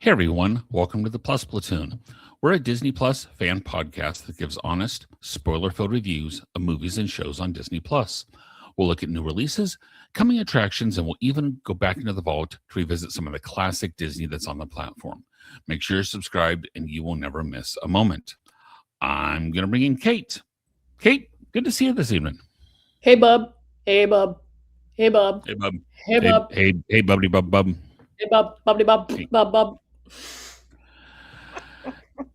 Hey everyone, welcome to the Plus Platoon. We're a Disney Plus fan podcast that gives honest, spoiler-filled reviews of movies and shows on Disney Plus. We'll look at new releases, coming attractions, and we'll even go back into the vault to revisit some of the classic Disney that's on the platform. Make sure you're subscribed and you will never miss a moment. I'm going to bring in Kate. Kate, good to see you this evening. Hey, bub. Hey, bub. Hey, bub. Hey, bub. Hey, bub. Hey, bubbly bub bub. Hey, bub. Bubbly bub. Hey. Bub.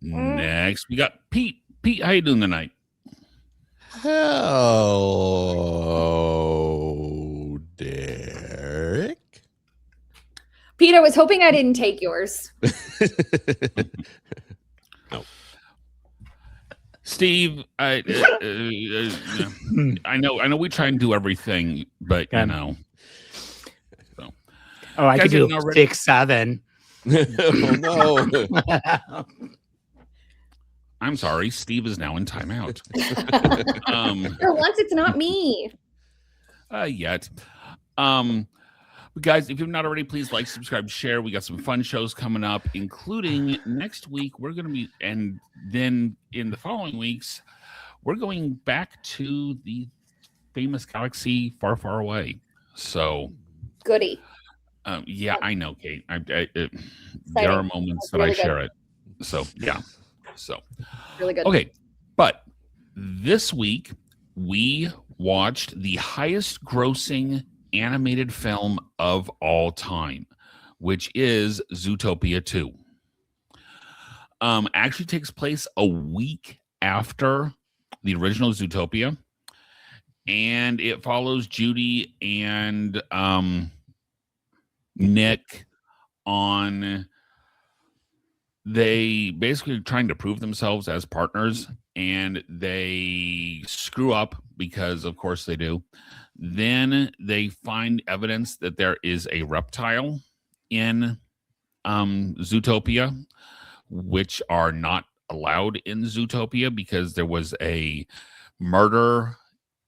Next, we got Pete. Pete, how you doing tonight? Hello, Derek. Pete, I was hoping I didn't take yours. No. Steve, I know we try and do everything, but you know. So. Oh, I could do 6, 7. Oh, no. I'm sorry, Steve is now in timeout. For once, it's not me. Yet. Guys, if you've not already, please like, subscribe, share. We got some fun shows coming up, including next week. We're going to be, and then in the following weeks, we're going back to the famous galaxy far, far away. So, Goody. Yeah, I know, Kate. There are moments that really I share it. So, yeah. So, really good. Okay, but this week we watched the highest grossing animated film of all time, which is Zootopia 2. Actually takes place a week after the original Zootopia, and it follows Judy and Nick on they basically are trying to prove themselves as partners, and they screw up because of course they do. Then they find evidence that there is a reptile in Zootopia, which are not allowed in Zootopia because there was a murder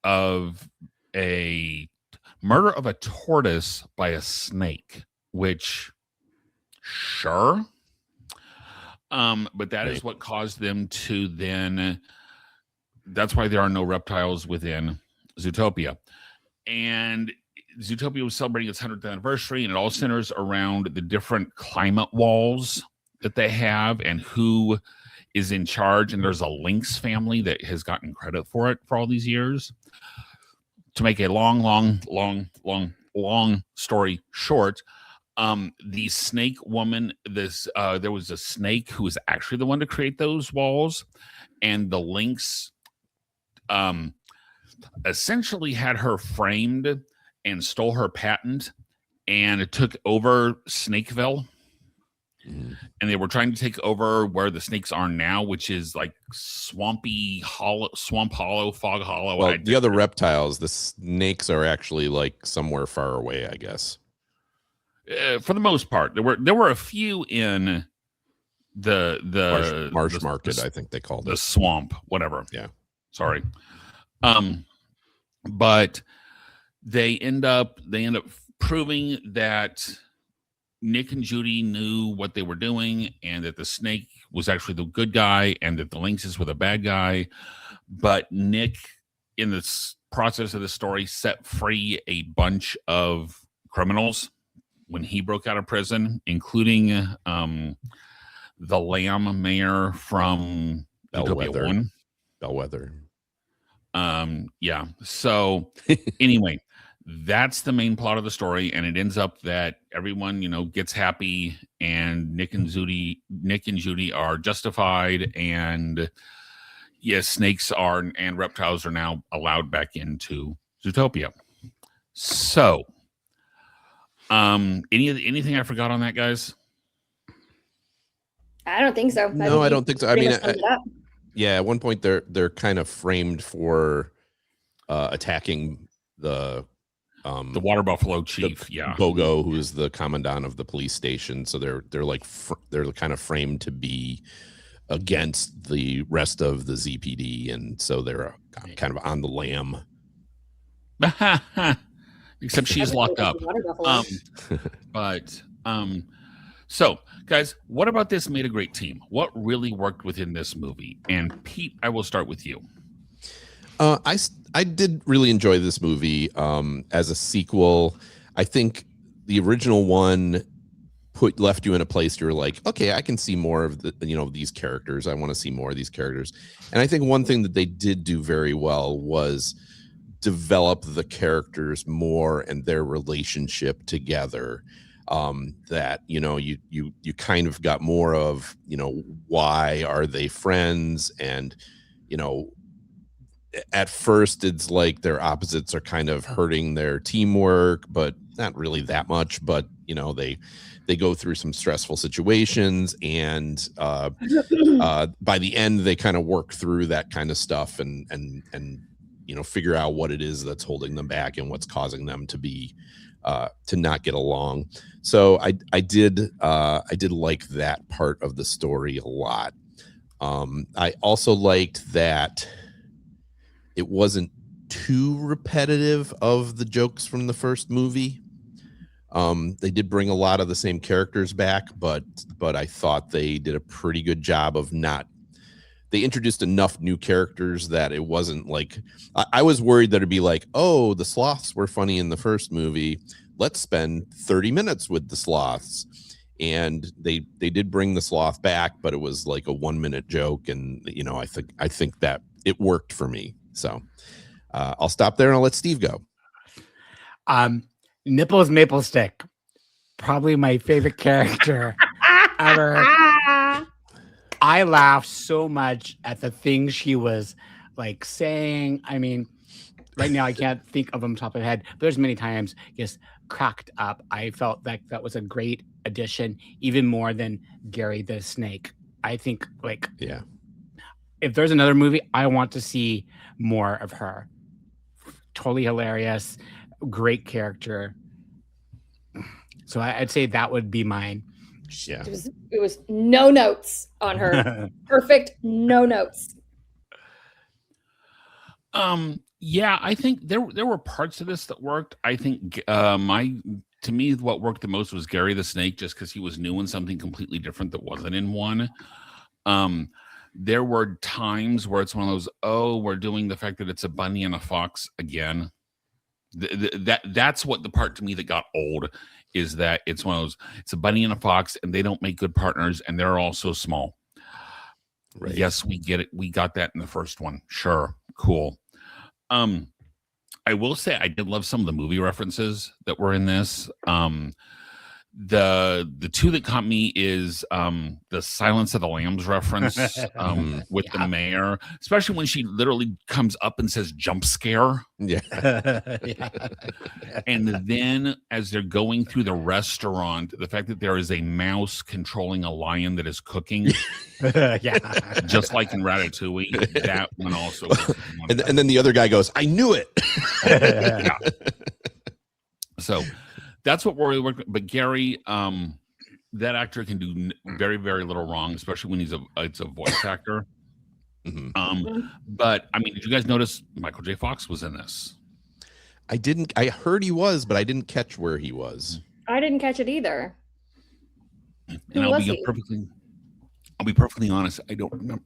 of a tortoise by a snake, which sure. But that is what caused them to then. That's why there are no reptiles within Zootopia. And Zootopia was celebrating its 100th anniversary, and it all centers around the different climate walls that they have and who is in charge. And there's a lynx family that has gotten credit for it for all these years. To make a long story short, the snake woman, there was a snake who was actually the one to create those walls, and the lynx essentially had her framed and stole her patent, and it took over Snakeville. And they were trying to take over where the snakes are now, which is like Swamp Hollow, Fog Hollow. Well, the other reptiles, the snakes are actually like somewhere far away, I guess. For the most part, there were a few in the Marsh Market, I think they called it. The swamp, whatever. Yeah. Sorry. But they end up proving that Nick and Judy knew what they were doing, and that the snake was actually the good guy, and that the lynxes were the bad guy. But Nick, in this process of the story, set free a bunch of criminals when he broke out of prison, including the Lamb Mayor from Zootopia 1. Bellwether. Yeah. So anyway, that's the main plot of the story, and it ends up that everyone, gets happy, and Nick and Judy are justified, and yes, snakes and reptiles are now allowed back into Zootopia. So, anything I forgot on that, guys? I don't think so. No, I don't think so. I mean, yeah, at one point they're kind of framed for attacking the water buffalo chief, Bogo, who is the commandant of the police station. So they're kind of framed to be against the rest of the ZPD, and so they're kind of on the lam. Except she's locked up. So, guys, what about this made a great team? What really worked within this movie? And Pete, I will start with you. I did really enjoy this movie as a sequel. I think the original one left you in a place you were like, okay, I can see more of these characters. I want to see more of these characters. And I think one thing that they did do very well was develop the characters more and their relationship together. That you kind of got more of why are they friends, and at first it's like their opposites are kind of hurting their teamwork, but not really that much. But they go through some stressful situations, and by the end they kind of work through that kind of stuff and figure out what it is that's holding them back and what's causing them to be to not get along. So I did like that part of the story a lot. I also liked that it wasn't too repetitive of the jokes from the first movie. They did bring a lot of the same characters back, but I thought they did a pretty good job of they introduced enough new characters that it wasn't like, I was worried that it'd be like, oh, the sloths were funny in the first movie, let's spend 30 minutes with the sloths. And they did bring the sloth back, but it was like a 1-minute joke. And, I think that it worked for me. So I'll stop there and I'll let Steve go. Nipples Maple Stick, probably my favorite character ever. I laughed so much at the things she was like saying. I mean, right now I can't think of them top of the head, but there's many times just cracked up. I felt like that was a great addition, even more than Gary the Snake. I think if there's another movie, I want to see more of her. Totally hilarious, great character. So I'd say that would be mine. Yeah, it was no notes on her. Perfect, no notes. Yeah, I think there were parts of this that worked. I think to me what worked the most was Gary the Snake, just because he was new and something completely different that wasn't in one. There were times where it's one of those, oh, we're doing the fact that it's a bunny and a fox again. That's what the part to me that got old is, that it's one of those, it's a bunny and a fox and they don't make good partners and they're all so small. Right. Yes, we get it. We got that in the first one. Sure. Cool. I will say I did love some of the movie references that were in this. The two that caught me is the Silence of the Lambs reference with the mayor, especially when she literally comes up and says jump scare. Yeah. And then as they're going through the restaurant, the fact that there is a mouse controlling a lion that is cooking. Just like in Ratatouille, that one also and then the other guy goes, I knew it. Yeah. So that's what really worked. But Gary, that actor can do very, very little wrong, especially when it's a voice actor. Mm-hmm. But I mean, did you guys notice Michael J. Fox was in this? I didn't. I heard he was, but I didn't catch where he was. I didn't catch it either. And I'll be perfectly honest. I don't remember.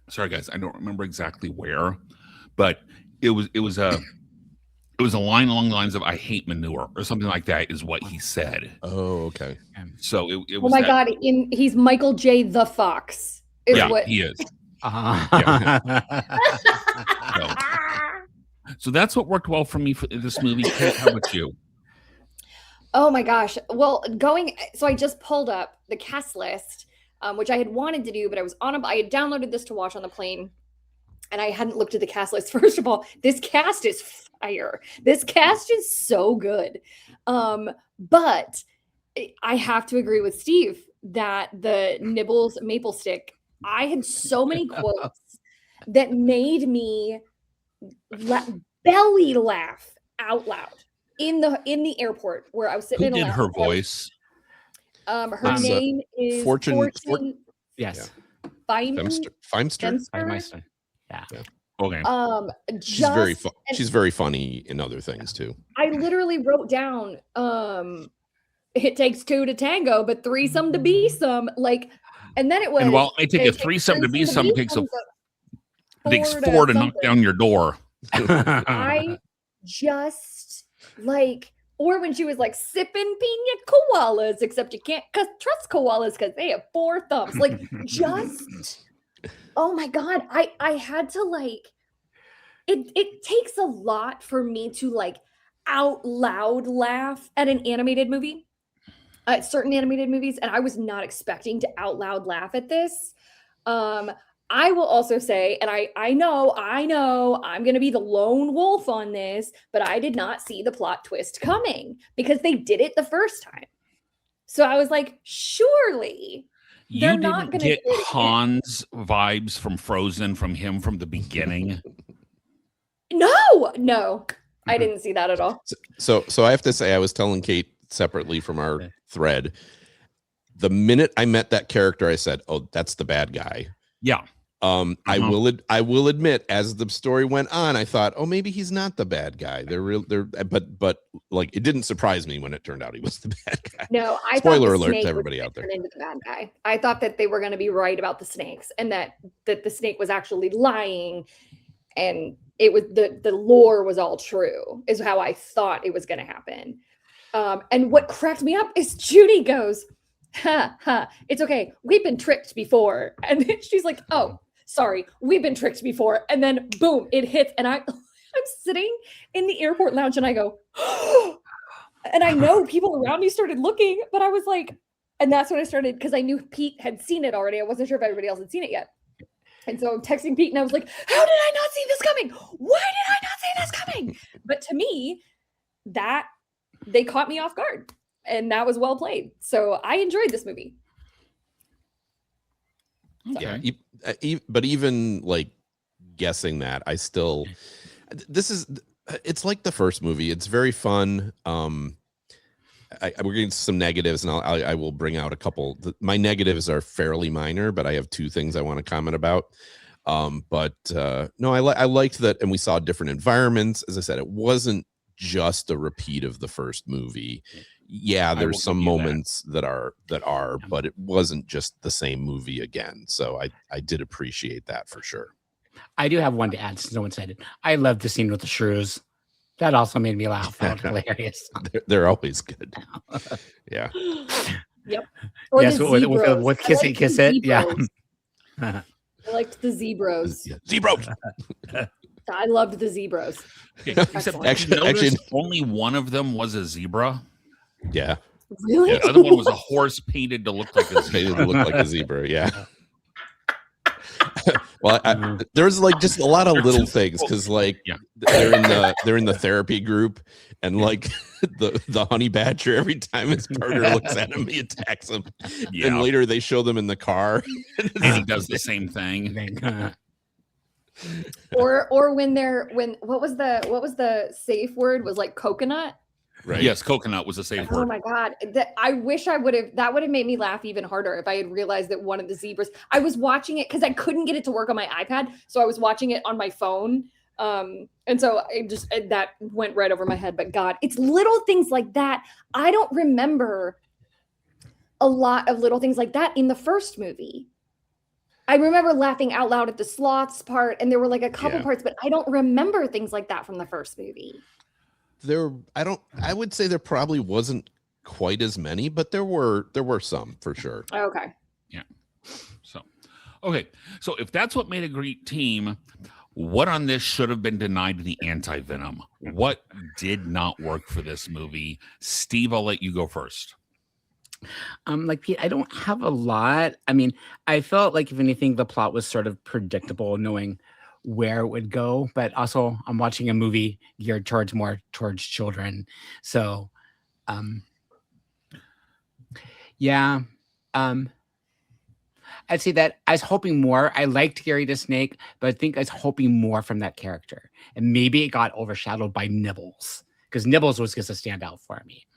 Sorry, guys. I don't remember exactly where, but it was a line along the lines of "I hate manure" or something like that. Is what he said. Oh, okay. So it was. Oh my God! He's Michael J. the Fox. He is. So that's what worked well for me for this movie. Kate, how about you? Oh my gosh. Well, so I just pulled up the cast list, which I had wanted to do, but I had downloaded this to watch on the plane, and I hadn't looked at the cast list. First of all, this cast is fire. This cast is so good. But I have to agree with Steve that the Nibbles Maple Stick, I had so many quotes that made me belly laugh out loud in the airport where I was sitting. Who did her voice? Her name is Fortune. Yes. Feimster. Yeah. Okay. She's very funny in other things too. I literally wrote down it takes two to tango, but threesome to be some. Like, and then it was. And while it may take it a takes threesome to be some, it takes some, four to knock something. down your door. I just like, or when she was like sipping pina koalas, except you can't trust koalas because they have 4 thumbs. Like, just, oh my God, I had to like, it takes a lot for me to like out loud laugh at an animated movie, certain animated movies, and I was not expecting to out loud laugh at this. I will also say, and I know I'm going to be the lone wolf on this, but I did not see the plot twist coming because they did it the first time. So I was like, surely they're You not didn't going to get Hans vibes from Frozen from him from the beginning. No, I didn't see that at all. So I have to say, I was telling Kate separately from our thread, the minute I met that character, I said, "Oh, that's the bad guy." Yeah. I will admit, as the story went on, I thought, "Oh, maybe he's not the bad guy." But like, it didn't surprise me when it turned out he was the bad guy. No, I Spoiler thought the alert snake to everybody out there. turn into the bad guy. I thought that they were going to be right about the snakes, and that the snake was actually lying, and it was the lore was all true, is how I thought it was going to happen. And what cracked me up is Judy goes, "Ha ha, it's okay. We've been tricked before," and then she's like, "Oh, sorry, we've been tricked before," and then boom, it hits, and I'm sitting in the airport lounge, and I go, oh, and I know people around me started looking, but I was like, and that's when I started, because I knew Pete had seen it already. I wasn't sure if everybody else had seen it yet. And so I'm texting Pete, and I was like, how did I not see this coming? Why did I not see this coming? But to me, that they caught me off guard, and that was well played. So I enjoyed this movie. Okay. Yeah, but even like guessing that, I still, it's like the first movie. It's very fun. We're getting some negatives, and I will bring out a couple. My negatives are fairly minor, but I have 2 things I want to comment about. No, I liked that, and we saw different environments. As I said, it wasn't just a repeat of the first movie. Yeah, there's some moments that are, but it wasn't just the same movie again. So I did appreciate that for sure. I do have one to add since no one said it. I love the scene with the shrews. That also made me laugh. That was hilarious. They're always good. Yeah. Yep. Or yes, the with kiss it, kiss it. Yeah. I liked the zebras. Zebras. I loved the zebras. Except actually, only one of them was a zebra. Yeah. Really? The other one was a horse painted to look like a zebra. Painted to look like a zebra. Yeah. Well, there's like just a lot of little things, because like they're in the therapy group, and like the honey badger, every time his partner looks at him, he attacks him. Yeah. And later they show them in the car, and he does the same thing. or when what was the safe word? Was like coconut. Right. Yes, coconut was a safe word. Oh my God. I wish that would have made me laugh even harder if I had realized that one of the zebras, I was watching it because I couldn't get it to work on my iPad. So I was watching it on my phone. And so that went right over my head. But God, it's little things like that. I don't remember a lot of little things like that in the first movie. I remember laughing out loud at the sloths part, and there were like a couple parts, but I don't remember things like that from the first movie. I would say there probably wasn't quite as many, but there were some for sure. Okay. Yeah. So if that's what made a great team, what on this should have been denied the antivenom? What did not work for this movie? Steve, I'll let you go first. Like Pete, I don't have a lot. I mean, I felt like if anything, the plot was sort of predictable, knowing where it would go, but also I'm watching a movie geared towards children. So I'd say that I was hoping more. I liked Gary the Snake, but I think I was hoping more from that character. And maybe it got overshadowed by Nibbles, because Nibbles was just a standout for me.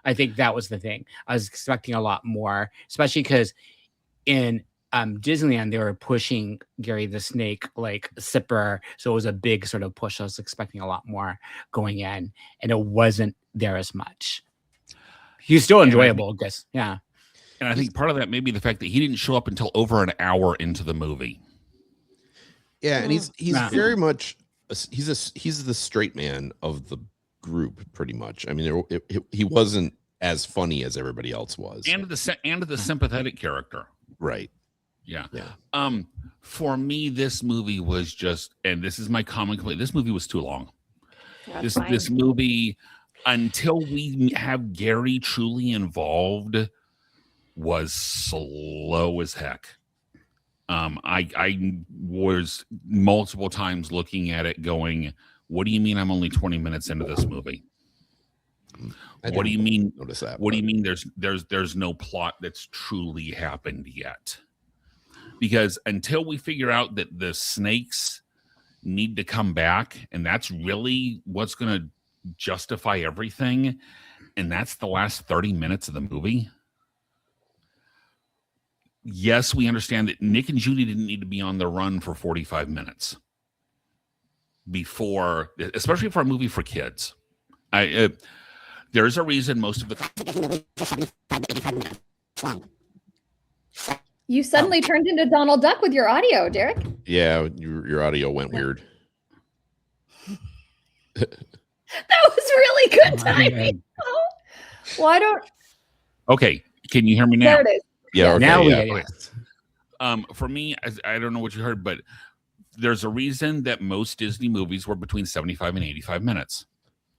I think that was the thing. I was expecting a lot more, especially because in Disneyland, they were pushing Gary the Snake like Sipper. So it was a big sort of push. I was expecting a lot more going in, and it wasn't there as much. he's still And I think- enjoyable. Guess yeah. And I think part of that may be the fact that he didn't show up until over an hour into the movie. Yeah, and he's Nah. very much he's the straight man of the group, pretty much. I mean, he wasn't as funny as everybody else was, And the sympathetic character. right? Yeah. Yeah. For me, this movie was just, and this is my common complaint, this movie was too long. That's This fine. movie, until we have Gary truly involved, was slow as heck. I was multiple times looking at it going, what do you mean I'm only 20 minutes into this movie? What do you mean? Notice that. What do you mean there's no plot that's truly happened yet? Because until we figure out that the snakes need to come back, and that's really what's going to justify everything, and that's the last 30 minutes of the movie. Yes, we understand that Nick and Judy didn't need to be on the run for 45 minutes before, especially for a movie for kids. There's a reason most of the You suddenly turned into Donald Duck with your audio, Derek. Yeah, your audio went weird. That was really good timing. Why don't? Okay, can you hear me now? There it is. Yeah, okay, Now we yeah. yes. For me, I don't know what you heard, but there's a reason that most Disney movies were between 75 and 85 minutes.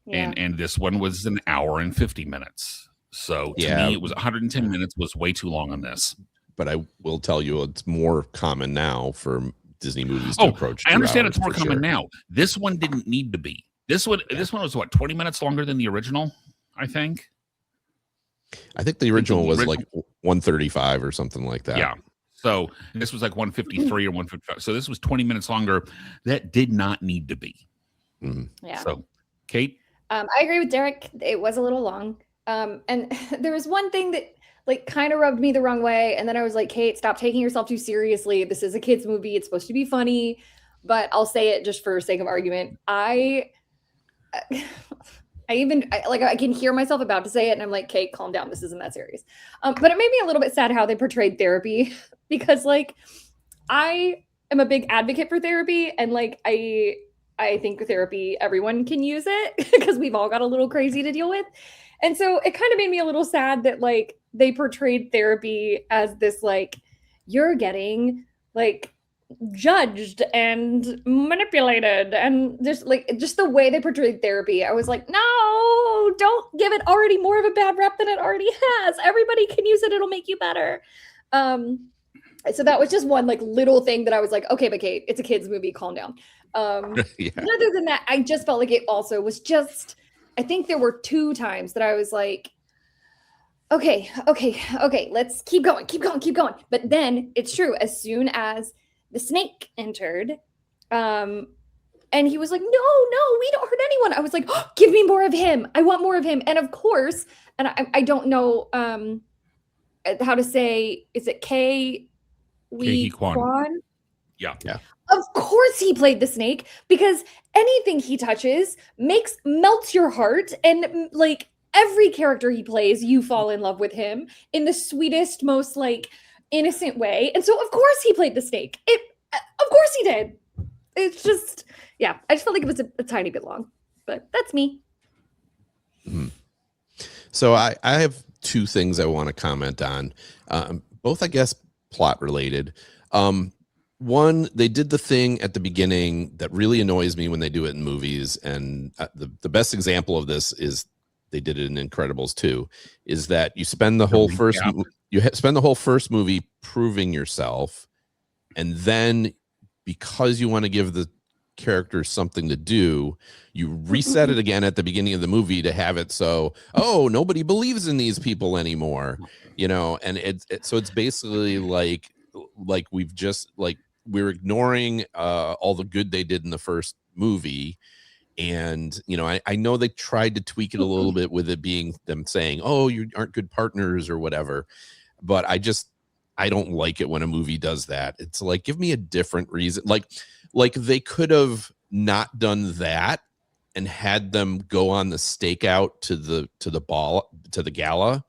Yeah. And this one was an hour and 50 minutes. So to Yeah. me, it was 110 minutes was way too long on this. But I will tell you, it's more common now for Disney movies to approach. I 2 understand hours, it's more for common sure. now. This one didn't need to be. This one was what, 20 minutes longer than the original, I think. I think the original was original- like 135 or something like that. Yeah. So this was like 153 or 155. So this was 20 minutes longer. That did not need to be. Mhm. Yeah. So, Kate, I agree with Derek. It was a little long. And there was one thing that like kind of rubbed me the wrong way. And then I was like, Kate, stop taking yourself too seriously. This is a kid's movie. It's supposed to be funny, but I'll say it just for sake of argument. I can hear myself about to say it and I'm like, Kate, calm down. This isn't that serious. But it made me a little bit sad how they portrayed therapy because like, I am a big advocate for therapy. And like, I think therapy, everyone can use it because we've all got a little crazy to deal with. And so it kind of made me a little sad that like they portrayed therapy as this like, you're getting like judged and manipulated and just the way they portrayed therapy. I was like, no, don't give it already more of a bad rep than it already has. Everybody can use it. It'll make you better. So that was just one like little thing that I was like, okay, but Kate, it's a kid's movie. Calm down. Yeah. And other than that, I just felt like it also was just, I think there were 2 times that I was like, okay, let's keep going. But then it's true. As soon as the snake entered, and he was like, no, we don't hurt anyone. I was like, oh, give me more of him. I want more of him. And of course, and I don't know how to say, is it Ke Quan. Yeah. Of course he played the snake because anything he touches melts your heart. And like every character he plays, you fall in love with him in the sweetest, most like innocent way. And so of course he played the snake. Of course he did. It's just, yeah, I just felt like it was a tiny bit long, but that's me. Mhm. So I have 2 things I want to comment on, both, I guess, plot related. One, they did the thing at the beginning that really annoys me when they do it in movies. And the best example of this is they did it in Incredibles 2, is that you spend the whole spend the whole first movie proving yourself. And then because you want to give the characters something to do, you reset it again at the beginning of the movie to have it so, oh, nobody believes in these people anymore, and so it's basically like we've just like we're ignoring all the good they did in the first movie. And I know they tried to tweak it a little bit with it being them saying, oh, you aren't good partners or whatever, but I don't like it when a movie does that. It's like, give me a different reason. Like they could have not done that and had them go on the stakeout to the gala,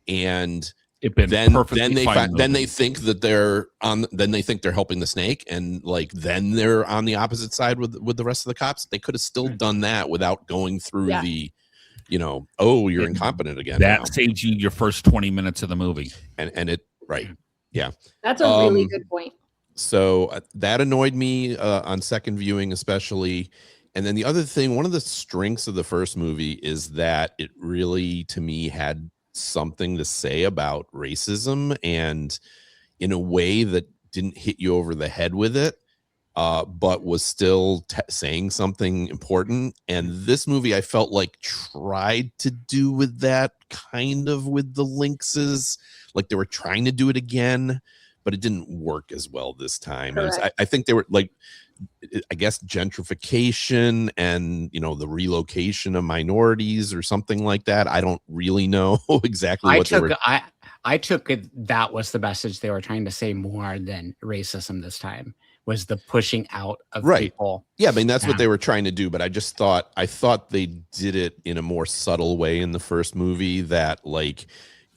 and It been then perfectly they fine then they movie. think that they're helping the snake, and like then they're on the opposite side with the rest of the cops. They could have still done that without going through Yeah. the, oh, you're And incompetent again that now. saves you your first 20 minutes of the movie. And it right. Yeah. That's a really good point. So that annoyed me on second viewing, especially. And then the other thing, one of the strengths of the first movie is that it really, to me, had something to say about racism, and in a way that didn't hit you over the head with it, but was still saying something important. And this movie, I felt like tried to do with that, kind of with the Lynxes, like they were trying to do it again, but it didn't work as well this time. I think they were like, I guess, gentrification and the relocation of minorities or something like that. I don't really know exactly what they were. I took it that was the message they were trying to say more than racism this time, was the pushing out of people. Yeah, I mean that's what they were trying to do, but I thought they did it in a more subtle way in the first movie, that like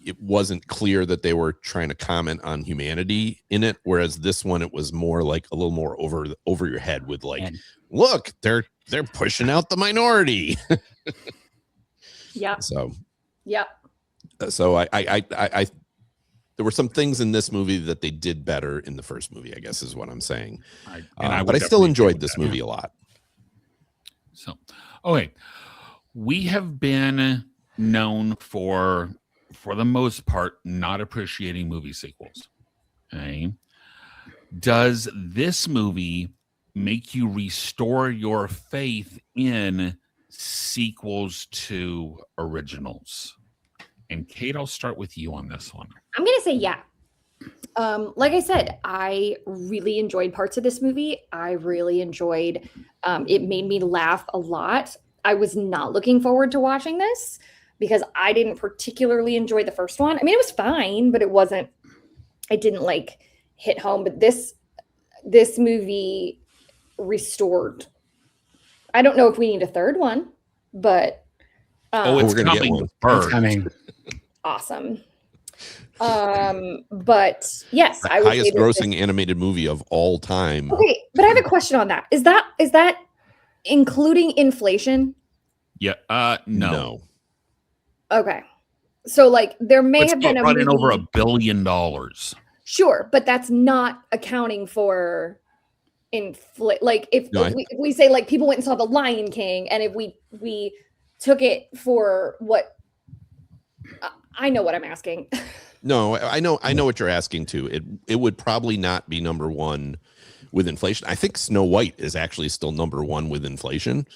it wasn't clear that they were trying to comment on humanity in it, whereas this one, it was more like a little more over your head with like, look, they're pushing out the minority. Yeah. So I there were some things in this movie that they did better in the first movie, I guess is what I'm saying. But I still enjoyed this movie a lot. So, okay. We have been known for the most part, not appreciating movie sequels. Okay. Does this movie make you restore your faith in sequels to originals? And Kate, I'll start with you on this one. I'm going to say yeah. Like I said, I really enjoyed parts of this movie. I really enjoyed, it made me laugh a lot. I was not looking forward to watching this because I didn't particularly enjoy the first one. I mean, it was fine, but it didn't like hit home. But this movie restored. I don't know if we need a third one, but it's we're gonna coming. Get one. It's coming. Awesome. But yes, the I would highest say grossing animated movie of all time. Okay, but I have a question on that. Is that including inflation? Yeah. No. Okay. So like there may have been a running movie, over $1 billion. Sure, but that's not accounting for like if we say like people went and saw The Lion King, and if we took it for what I know what I'm asking. No, I know what you're asking too. It would probably not be number one with inflation. I think Snow White is actually still number one with inflation.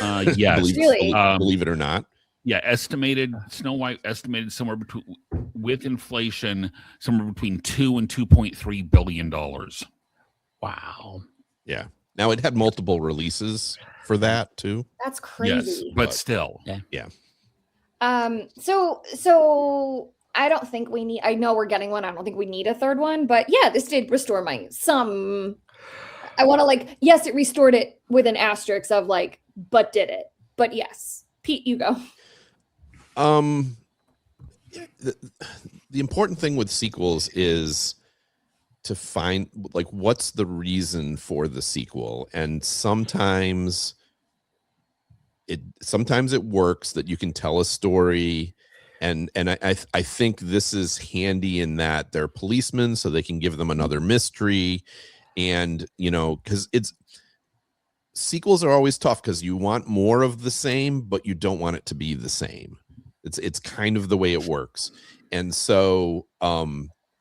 Yes. Believe it or not. Yeah, Snow White estimated somewhere between, with inflation, somewhere between $2 and $2.3 billion. Wow. Yeah. Now it had multiple releases for that too. That's crazy. Yes, but still. Yeah. So I don't think we need. I know we're getting one. I don't think we need a third one. But yeah, this did restore some. I want to yes, it restored it with an asterisk of but did it? But yes, Pete, you go. The important thing with sequels is to find what's the reason for the sequel, and sometimes it works that you can tell a story, and I think this is handy in that they're policemen, so they can give them another mystery, and because sequels are always tough because you want more of the same, but you don't want it to be the same. It's kind of the way it works, and so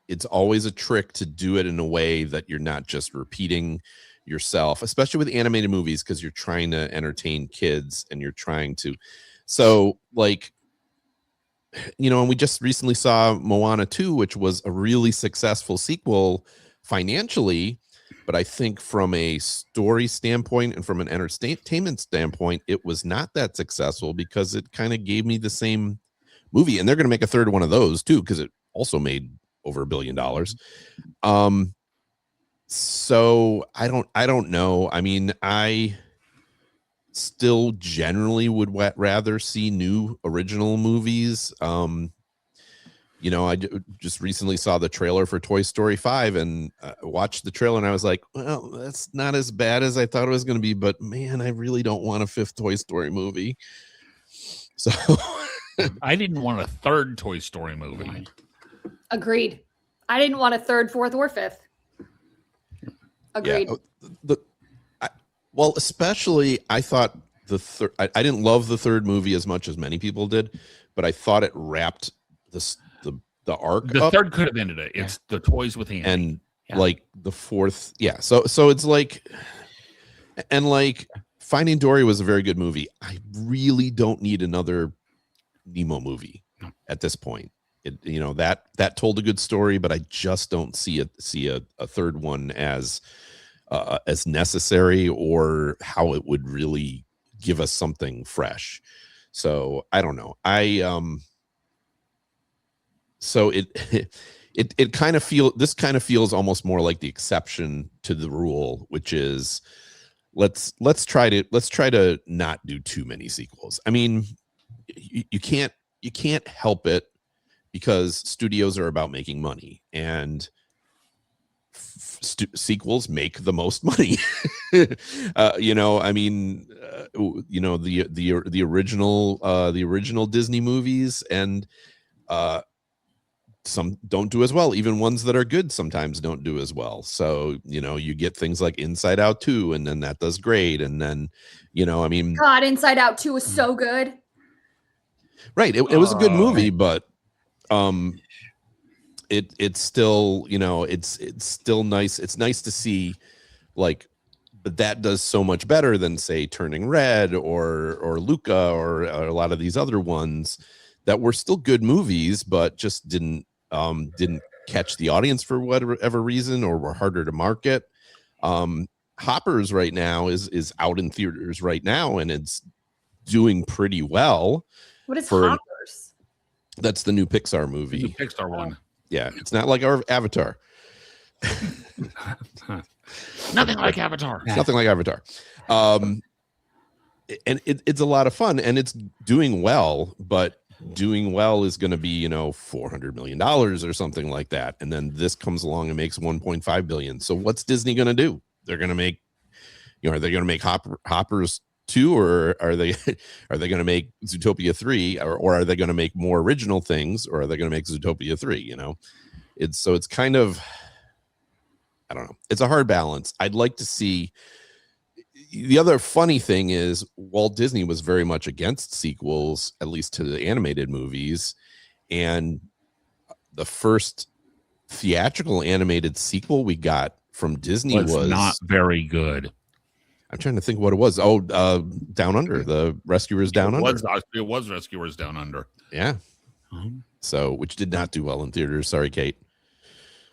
it's always a trick to do it in a way that you're not just repeating yourself, especially with animated movies, because you're trying to entertain kids and you're trying to. So and we just recently saw Moana 2, which was a really successful sequel financially, but I think from a story standpoint and from an entertainment standpoint, it was not that successful because it kind of gave me the same movie. And they're going to make a third one of those too, because it also made over $1 billion. So I don't know. I mean, still generally would rather see new original movies. You know, just recently saw the trailer for Toy Story 5 and watched the trailer, and I was like, well, that's not as bad as I thought it was going to be, but man, I really don't want a 5th Toy Story movie. So I didn't want a 3rd Toy Story movie. Agreed. I didn't want a 3rd, 4th, or 5th. Agreed. Yeah, well, especially I thought the third. I didn't love the 3rd movie as much as many people did, but I thought it wrapped the arc. The up. 3rd could have ended it. It's the toys with Andy. And like the 4th, yeah. So it's like, and like Finding Dory was a very good movie. I really don't need another Nemo movie at this point. You know, that told a good story, but I just don't see a 3rd one as necessary, or how it would really give us something fresh. So I don't know. So it kind of feels almost more like the exception to the rule, which is let's try to not do too many sequels. I mean, you can't help it, because studios are about making money, and sequels make the most money. You know, I mean, you know, the original Disney movies, and some don't do as well. Even ones that are good sometimes don't do as well. So, you know, you get things like Inside Out 2, and then that does great. And then, you know, I mean, God, Inside Out 2 was so good. Right. It was a good movie, but it's still, you know, it's still nice. It's nice to see, like, but that does so much better than, say, Turning Red or Luca or a lot of these other ones that were still good movies, but just didn't catch the audience for whatever reason, or were harder to market. Hoppers right now is out in theaters right now, and it's doing pretty well. What is Hoppers? That's the new Pixar movie. The Pixar one. Yeah, it's not like our Avatar. Nothing like Avatar. It's nothing like Avatar. And it's a lot of fun, and it's doing well, but doing well is going to be, you know, $400 million or something like that. And then this comes along and makes 1.5 billion. So what's Disney going to do? They're going to make, you know, are they going to make Hoppers 2, or are they going to make Zootopia 3, or are they going to make more original things, or are they going to make Zootopia 3? You know, it's kind of, I don't know. It's a hard balance. I'd like to see. The other funny thing is Walt Disney was very much against sequels, at least to the animated movies. And the first theatrical animated sequel we got from Disney was not very good. I'm trying to think what it was. Oh, Down Under, the Rescuers Down Under. It was Rescuers Down Under. Yeah. So, which did not do well in theaters. Sorry, Kate.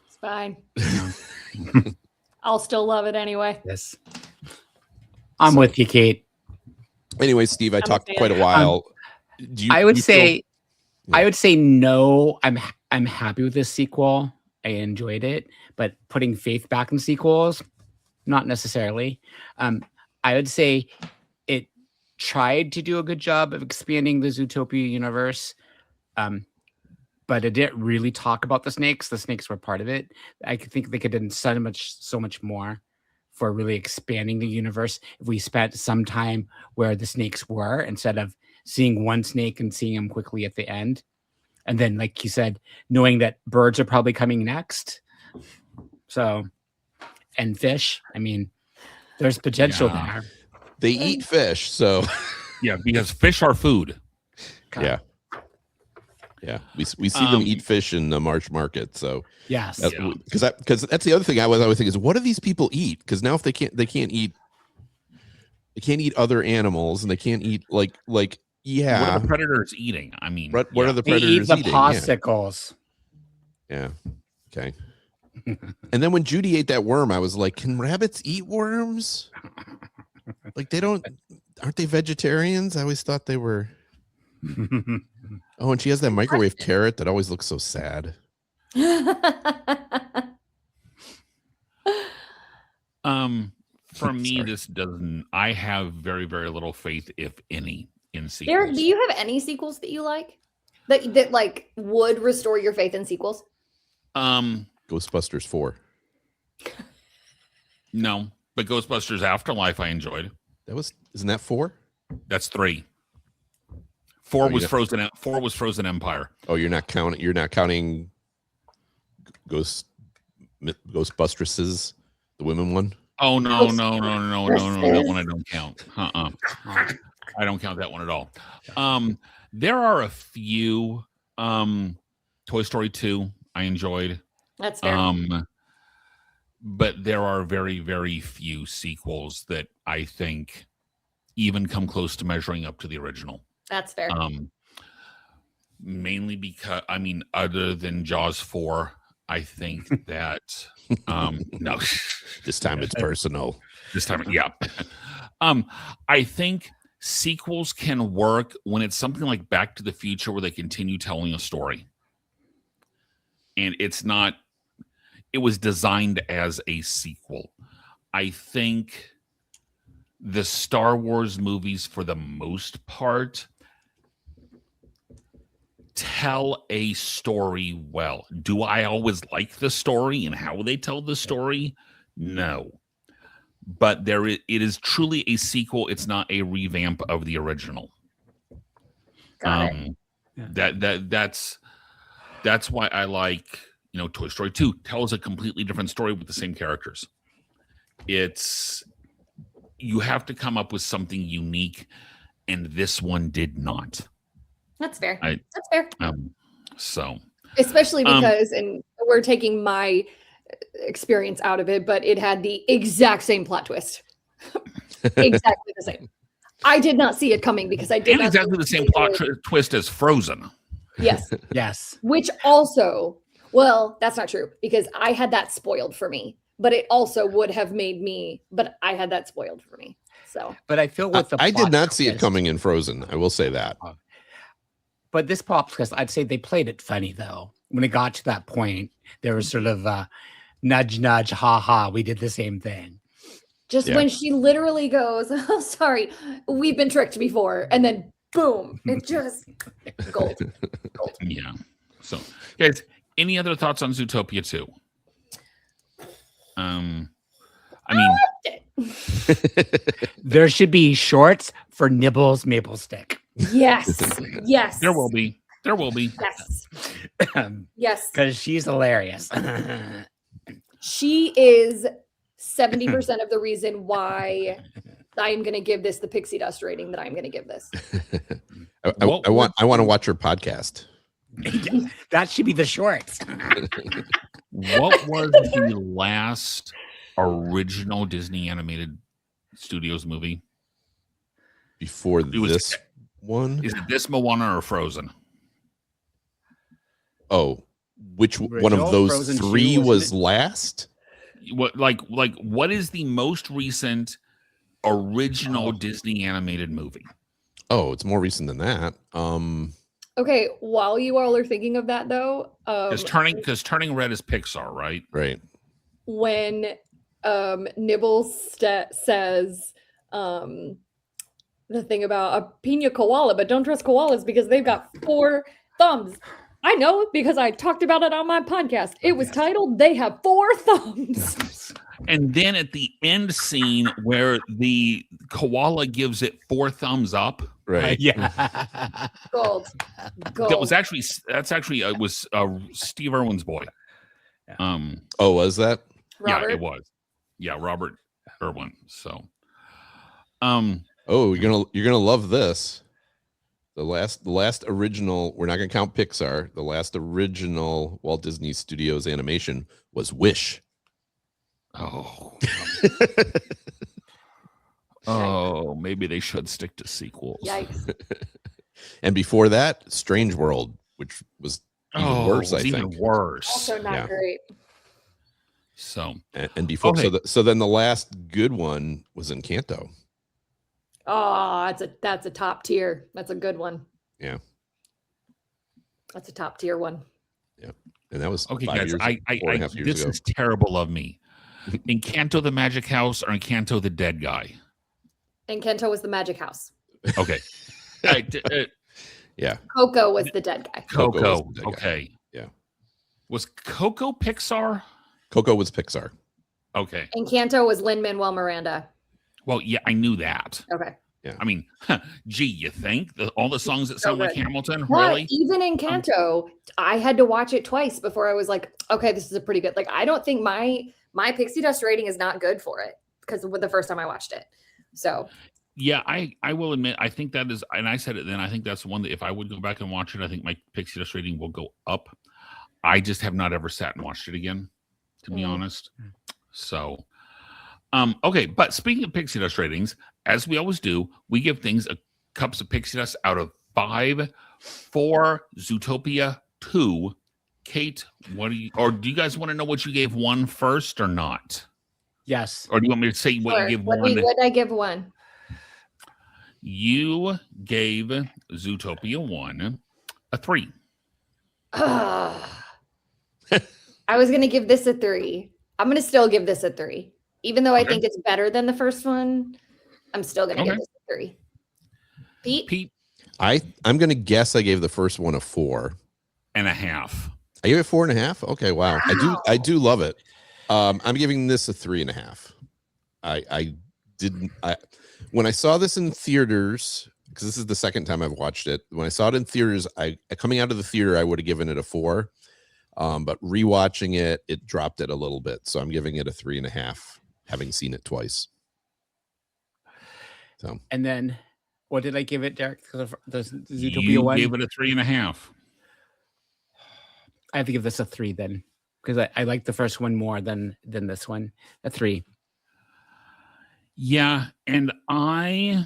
It's fine. I'll still love it anyway. Yes. I'm with you, Kate. Anyway, Steve, I talked quite a while. I would say no. I'm happy with this sequel. I enjoyed it, but putting faith back in sequels, not necessarily. I would say it tried to do a good job of expanding the Zootopia universe, but it didn't really talk about the snakes. The snakes were part of it. I think they could have done so much more for really expanding the universe if we spent some time where the snakes were, instead of seeing one snake and seeing them quickly at the end. And then, like you said, knowing that birds are probably coming next. So, and fish. I mean, there's potential there. They eat fish, so yeah, because fish are food. Yeah. Yeah, we see them eat fish in the March market. So yes, because that's the other thing I was always thinking is, what do these people eat? Because now if they can't eat other animals, and they can't eat like yeah. What are the predators eating? I mean, what are the predators eating? The popsicles. Yeah. Okay. And then when Judy ate that worm, I was like, can rabbits eat worms? Like aren't they vegetarians? I always thought they were. Oh, and she has that microwave carrot that always looks so sad. For me, Sorry. this doesn't. I have very, very little faith, if any, in sequels. Derek, do you have any sequels that you like that like would restore your faith in sequels? Ghostbusters 4. No, but Ghostbusters Afterlife I enjoyed. Isn't that 4? That's 3. 4 Oh, was yeah. Frozen. 4 was Frozen Empire. Oh, you're not counting Ghostbustresses, the women one. Oh no. That one I don't count. I don't count that one at all. There are a few. Toy Story 2 I enjoyed. That's fair. But there are very, very few sequels that I think even come close to measuring up to the original. That's fair. Mainly because, I mean, other than Jaws 4, I think that no. This time it's personal. This time, yeah. I think sequels can work when it's something like Back to the Future where they continue telling a story. And it was designed as a sequel. I think the Star Wars movies, for the most part, tell a story well. Do I always like the story and how they tell the story? No. But it is truly a sequel. It's not a revamp of the original. Got it. That's why I like, Toy Story 2 tells a completely different story with the same characters. You have to come up with something unique, and this one did not. That's fair. That's fair. So, especially because, and we're taking my experience out of it, but it had the exact same plot twist. Exactly the same. I did not see it coming because I did not exactly the same plot twist as Frozen. Yes. Yes. Which also, well, that's not true because I had that spoiled for me, but it also would have made me, but I had that spoiled for me. So, but I feel with the I did plot not see it twist- coming in Frozen. I will say that. But this plot twist, I'd say they played it funny though. When it got to that point, there was sort of nudge, nudge, ha ha. We did the same thing. just when she literally goes, "Oh, sorry, we've been tricked before," and then boom, it just gold. Yeah. So, guys, any other thoughts on Zootopia 2? I mean, there should be shorts for Nibbles Maple Stick. Yes. Yes. there will be. Yes. Yes. Because she's hilarious. She is 70% of the reason why I am going to give this the pixie dust rating that I'm going to give this. I want to watch her podcast. That should be the shorts. What was the last original Disney animated studios movie? Before this one? Is it this, Moana, or Frozen? Oh, which one of those Frozen 3 2, was last? What is the most recent original Disney animated movie? Oh, it's more recent than that. Okay, while you all are thinking of that though, Because Turning Red is Pixar, right? Right. when Nibbles says the thing about a pina koala, but don't trust koalas because they've got 4 thumbs. I know because I talked about it on my podcast. It was titled "They Have 4 Thumbs." And then at the end scene where the koala gives it 4 thumbs up. Right. Yeah. Gold. That's actually it was Steve Irwin's boy. Oh, was that? Robert? Yeah, it was. Yeah, Robert Irwin. So, Oh, you're gonna love this. The last original. We're not gonna count Pixar. The last original Walt Disney Studios animation was Wish. Oh, maybe they should stick to sequels. Yikes. And before that, Strange World, which was even worse. I think. Even worse. Also not Yeah. great. So, And before, Okay. so then the last good one was Encanto. Oh, that's a top tier. That's a good one. Yeah. That's a top tier one. And that was okay, 5 guys, years, I 4.5 years this ago. is terrible of me. Encanto the Magic House or Encanto the Dead Guy? Encanto was the magic house. Okay. Yeah. Coco was the dead guy. Coco was Coco. the dead guy. Okay. Yeah. Was Coco Pixar? Coco was Pixar. Okay. Encanto was Lin-Manuel Miranda. Well, yeah, I knew that. Okay. I mean, gee, you think all the songs that So sound like good. Hamilton, But really? even Encanto, I had to watch it twice before I was like, okay, this is a pretty good. Like, I don't think my pixie dust rating is not good for it because the first time I watched it. So Yeah, I will admit, I think that is, and I said it then, I think that's one that if I would go back and watch it, I think my pixie dust rating will go up. I just have not ever sat and watched it again, to be honest. So, okay, but speaking of pixie dust ratings, as we always do, we give things a cups of pixie dust out of 5 for Zootopia 2. Kate, do you guys want to know what you gave 1 first or not? Yes. Or do you want me to say what sure. you give What 1? did I give 1? You gave Zootopia 1 a 3. I was going to give this a 3. I'm going to still give this a 3. Even though I think it's better than the first one, I'm still going to give this a 3. Pete? I'm going to guess I gave the first one a 4.5. I gave it 4.5. Okay, wow. I do love it. I'm giving this a 3.5. When I saw this in theaters, because this is the second time I've watched it. When I saw it in theaters, coming out of the theater, I would have given it a 4. But rewatching it, it dropped it a little bit. So I'm giving it a 3.5, having seen it twice. So, and then what did I give it, Derek? The Zootopia You 1? gave it a 3.5. I have to give this a 3 then, because I like the first one more than this one. A 3. Yeah, and I'm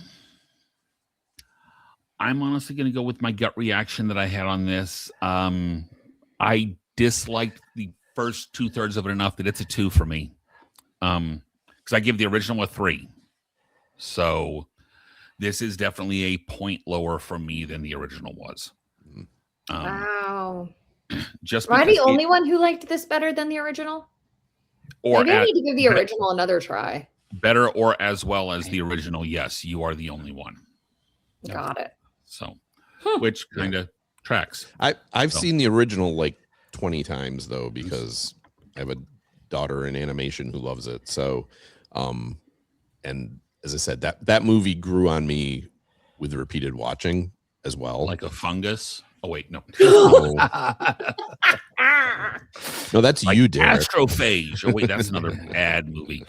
honestly going to go with my gut reaction that I had on this. I disliked the first 2/3 of it enough that it's a 2 for me. Because I give the original a 3. So this is definitely a point lower for me than the original was. Wow. Just Am I the only one who liked this better than the original? Or maybe I need to give the original another try. Better or as well as the original. Yes, you are the only one. Got it. So, which kind of tracks. I've seen the original like 20 times though, because I have a daughter in animation who loves it. So, and as I said, that movie grew on me with repeated watching as well. Like a fungus. Oh wait, no. No, that's like you, Derek. Astrophage. Oh wait, that's another bad movie.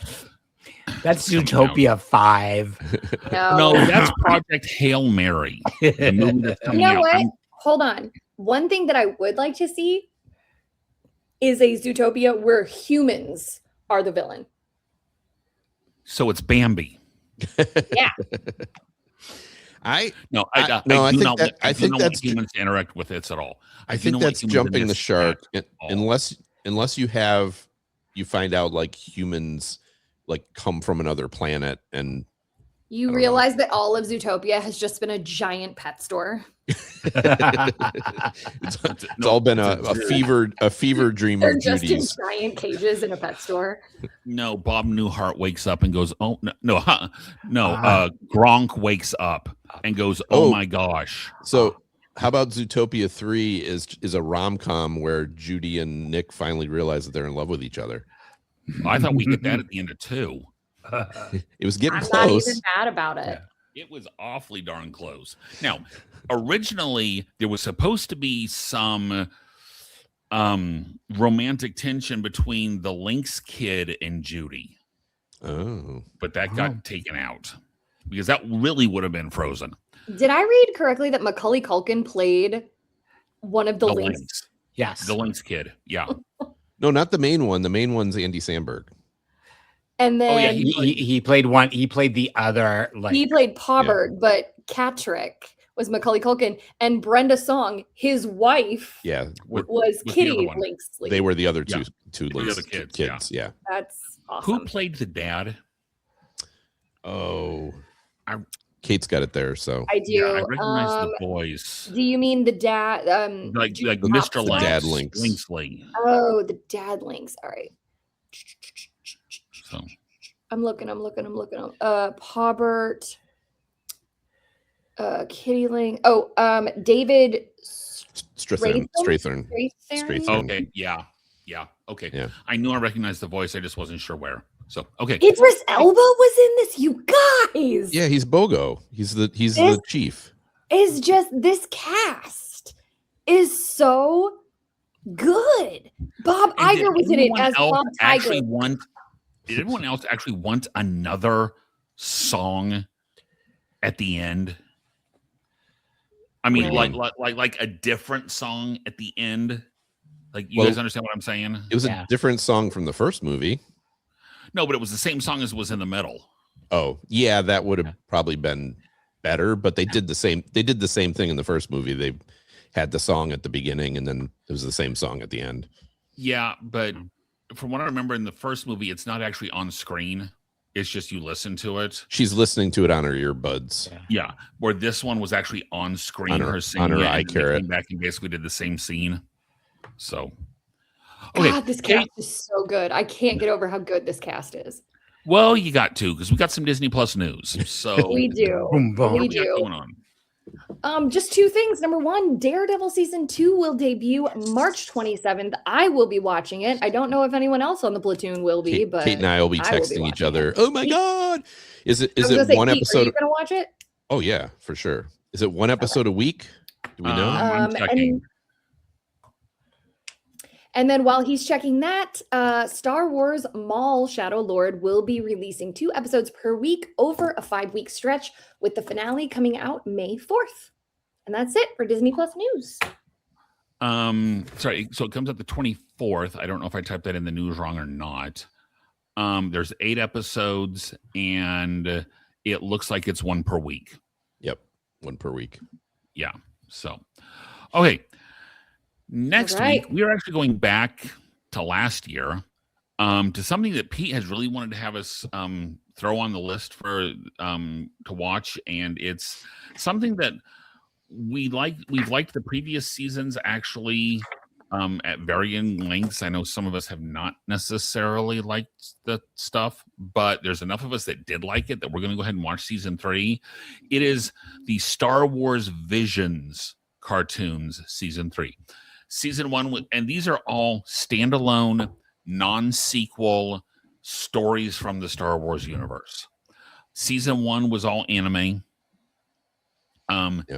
That's Zootopia 5. No, that's Project Hail Mary. The movie that's You coming know out. what? Hold on. One thing that I would like to see is a Zootopia where humans are the villain. So it's Bambi. Yeah. I think that's humans to interact with it at all. I think that's jumping the shark unless you find out like humans like come from another planet and You realize that all of Zootopia has just been a giant pet store. it's all been a fever dream They're of just Judy's. in giant cages in a pet store. No, Bob Newhart wakes up and goes, "Oh no!" Gronk wakes up and goes, "Oh my gosh!" So, how about Zootopia 3 is a rom-com where Judy and Nick finally realize that they're in love with each other? I thought we get that at the end of 2. It was getting I'm close. not even mad about it. It was awfully darn close. Now, originally there was supposed to be some romantic tension between the Lynx kid and Judy. Oh. But that got taken out because that really would have been Frozen. Did I read correctly that Macaulay Culkin played one of the Lynx? Yes. The Lynx kid. Yeah. No, not the main one. The main one's Andy Samberg. And then he played one. He played the other. Like, he played Pawbird, but Catrick was Macaulay Culkin, and Brenda Song, his wife, was Kitty Lynx. They were the other two Lynx kids. Yeah. That's awesome. Who played the dad? Oh, Kate's got it there. So I do. Yeah, I recognize the boys. Do you mean the dad? Like Mr. Lynx. Dad Lynx. Lynxley. Oh, the dad Lynx. All right. So I'm looking. Paubert, Kitty Ling. Oh, David Strathern. okay, yeah. Okay, Yeah. I knew I recognized the voice. I just wasn't sure where. So okay, Idris Elba was in this. You guys. Yeah, he's Bogo. He's the chief. Is just this cast is so good. Bob And Iger was in it as Bob actually Tiger. Did everyone else actually want another song at the end? I mean, like a different song at the end. Like you guys understand what I'm saying? It was a different song from the first movie. No, but it was the same song as was in the middle. Oh, yeah, that would have probably been better, but they did the same thing in the first movie. They had the song at the beginning and then it was the same song at the end. Yeah, but from what I remember in the first movie, it's not actually on screen. It's just you listen to it. She's listening to it on her earbuds. Yeah, where this one was actually on screen. On her iCarrot. iCarrot. Came back and basically did the same scene. So, God, this cast is so good. I can't get over how good this cast is. Well, you got to, because we got some Disney Plus news. So We do. Boom, boom. what We do we got do. going on? Just two things. Number one, Daredevil season 2 will debut March 27th. I will be watching it. I don't know if anyone else on the Platoon will be, but Kate and I will be texting each other. Oh my God. Is it one Pete, episode? Are you going to watch it? Oh yeah, for sure. Is it one episode a week? Do we know? I'm checking. And then while he's checking that, Star Wars Maul Shadow Lord will be releasing 2 episodes per week over a 5-week stretch, with the finale coming out May 4th. And that's it for Disney Plus news. Sorry, so it comes out the 24th. I don't know if I typed that in the news wrong or not. There's 8 episodes and it looks like it's 1 per week. Yep, 1 per week. Yeah. So, okay. Next week, we are actually going back to last year to something that Pete has really wanted to have us throw on the list for to watch, and it's something that we've liked the previous seasons actually at varying lengths. I know some of us have not necessarily liked the stuff, but there's enough of us that did like it that we're going to go ahead and watch season 3. It is the Star Wars Visions cartoons season 3. Season 1, and these are all standalone, non-sequel stories from the Star Wars universe. Season 1 was all anime.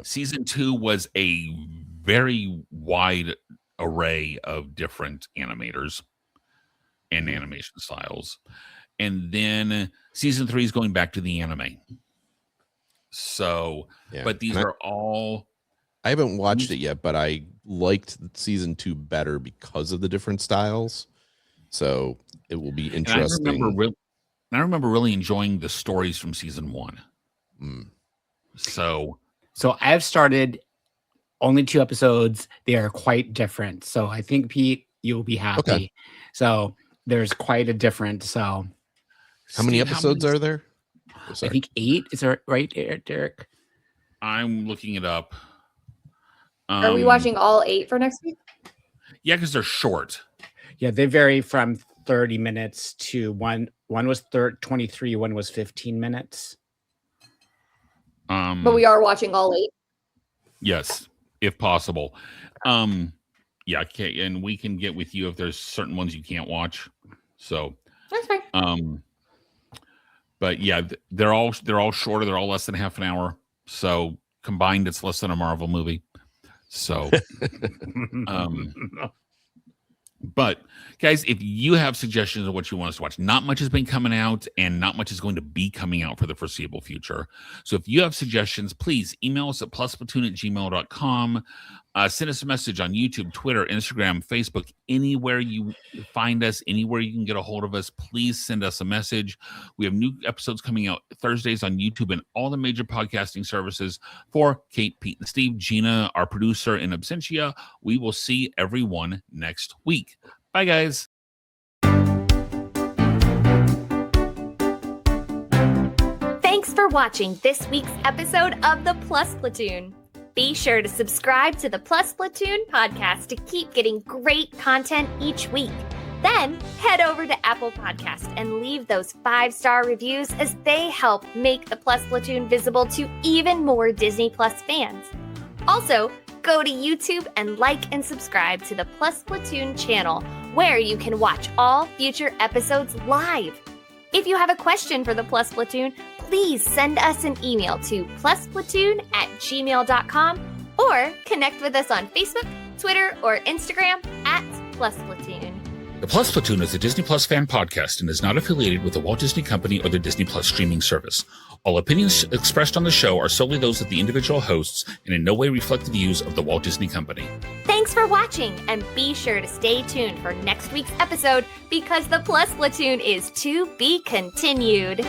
Season 2 was a very wide array of different animators and animation styles. And then season 3 is going back to the anime. So, but these are all... I haven't watched it yet, but I liked season 2 better because of the different styles. So it will be interesting. I remember really enjoying the stories from season 1. So I've started only 2 episodes. They are quite different. So I think, Pete, you'll be happy. Okay. So there's quite a difference. So how many episodes are there? I think 8. Is that right, Derek? I'm looking it up. Are we watching all 8 for next week? Yeah, because they're short. Yeah, they vary from 30 minutes to one was 23, one was 15 minutes. But we are watching all 8. Yes, if possible. Yeah, okay, and we can get with you if there's certain ones you can't watch. So that's fine. But yeah, they're all shorter. They're all less than half an hour. So combined, it's less than a Marvel movie. So, but guys, if you have suggestions of what you want us to watch, not much has been coming out and not much is going to be coming out for the foreseeable future. So if you have suggestions, please email us at plusplatoon@gmail.com. Send us a message on YouTube, Twitter, Instagram, Facebook, anywhere you find us, anywhere you can get a hold of us. Please send us a message. We have new episodes coming out Thursdays on YouTube and all the major podcasting services. For Kate, Pete, and Steve, Gina, our producer in absentia, we will see everyone next week. Bye, guys. Thanks for watching this week's episode of the Plus Platoon. Be sure to subscribe to the Plus Platoon podcast to keep getting great content each week. Then head over to Apple Podcast and leave those 5-star reviews, as they help make the Plus Platoon visible to even more Disney Plus fans. Also, go to YouTube and like and subscribe to the Plus Platoon channel, where you can watch all future episodes live. If you have a question for the Plus Platoon, please send us an email to plusplatoon@gmail.com or connect with us on Facebook, Twitter, or Instagram @PlusPlatoon. The Plus Platoon is a Disney Plus fan podcast and is not affiliated with the Walt Disney Company or the Disney Plus streaming service. All opinions expressed on the show are solely those of the individual hosts and in no way reflect the views of the Walt Disney Company. Thanks for watching, and be sure to stay tuned for next week's episode, because the Plus Platoon is to be continued.